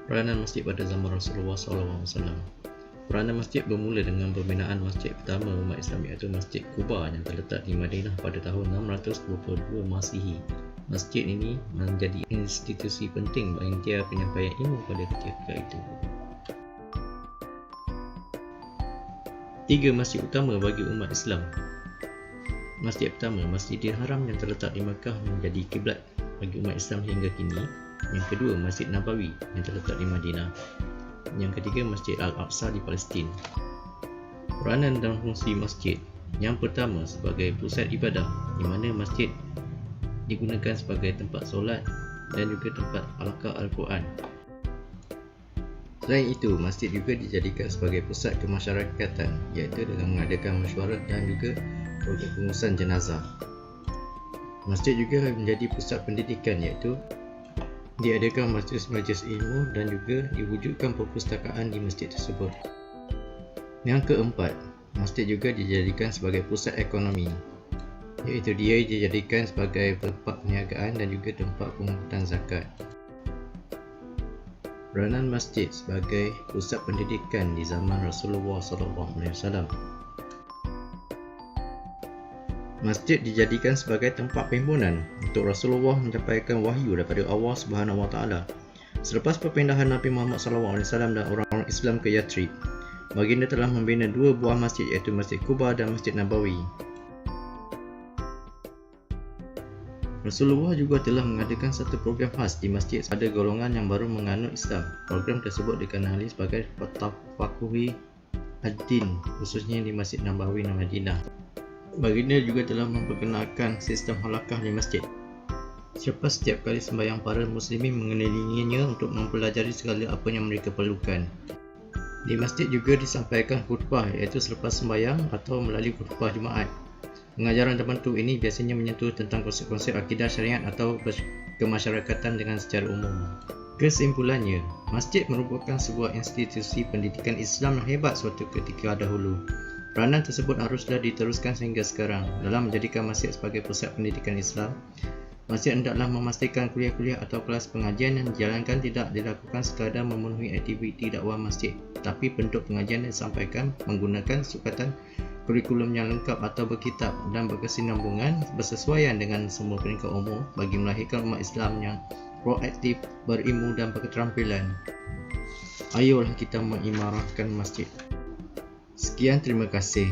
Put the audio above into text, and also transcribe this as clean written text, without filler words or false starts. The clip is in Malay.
Peranan masjid pada zaman Rasulullah SAW. Peranan masjid bermula dengan pembinaan masjid pertama umat Islam iaitu Masjid Quba yang terletak di Madinah pada tahun 622 Masihi. Masjid ini menjadi institusi penting bagi dia penyampaian ilmu pada ketika itu. 3 masjid utama bagi umat Islam. Masjid pertama, Masjidil Haram yang terletak di Makkah menjadi kiblat bagi umat Islam hingga kini. Yang kedua, Masjid Nabawi yang terletak di Madinah. Yang ketiga, Masjid Al-Aqsa di Palestin. Peranan dan fungsi masjid. Yang pertama, sebagai pusat ibadah, di mana masjid digunakan sebagai tempat solat dan juga tempat halaqah Al-Quran. Selain itu, masjid juga dijadikan sebagai pusat kemasyarakatan, iaitu dengan mengadakan mesyuarat dan juga program pengurusan jenazah. Masjid juga menjadi pusat pendidikan, iaitu diadakan majlis-majlis ilmu dan juga diwujudkan perpustakaan di masjid tersebut. Yang keempat, masjid juga dijadikan sebagai pusat ekonomi, iaitu dia dijadikan sebagai tempat perniagaan dan juga tempat pemungutan zakat. Peranan masjid sebagai pusat pendidikan di zaman Rasulullah SAW. Masjid dijadikan sebagai tempat perhimpunan untuk Rasulullah menyampaikan wahyu daripada Allah Subhanahu Wa Taala. Selepas perpindahan Nabi Muhammad SAW dan orang-orang Islam ke Yathrib, baginda telah membina 2 buah masjid iaitu Masjid Quba dan Masjid Nabawi. Rasulullah juga telah mengadakan satu program khas di masjid pada golongan yang baru menganut Islam. Program tersebut dikenali sebagai Tafaquhi ad-Din, khususnya di Masjid Nabawi dan Madinah. Baginda juga telah memperkenalkan sistem halaqah di masjid. Setiap kali sembahyang, para muslimin mengelilinginya untuk mempelajari segala apa yang mereka perlukan. Di masjid juga disampaikan khutbah, iaitu selepas sembahyang atau melalui khutbah Jumaat. Pengajaran tertentu ini biasanya menyentuh tentang konsep-konsep akidah syariat atau kemasyarakatan dengan secara umum. Kesimpulannya, masjid merupakan sebuah institusi pendidikan Islam yang hebat suatu ketika dahulu. Peranan tersebut haruslah diteruskan sehingga sekarang. Dalam menjadikan masjid sebagai pusat pendidikan Islam, masjid hendaklah memastikan kuliah-kuliah atau kelas pengajian yang dijalankan tidak dilakukan sekadar memenuhi aktiviti dakwah masjid, tapi bentuk pengajian yang disampaikan menggunakan sukatan kurikulum yang lengkap atau berkitab dan berkesinambungan bersesuaian dengan semua peringkat umum bagi melahirkan umat Islam yang proaktif, berilmu dan berketerampilan. Ayolah kita mengimarahkan masjid. Sekian, terima kasih.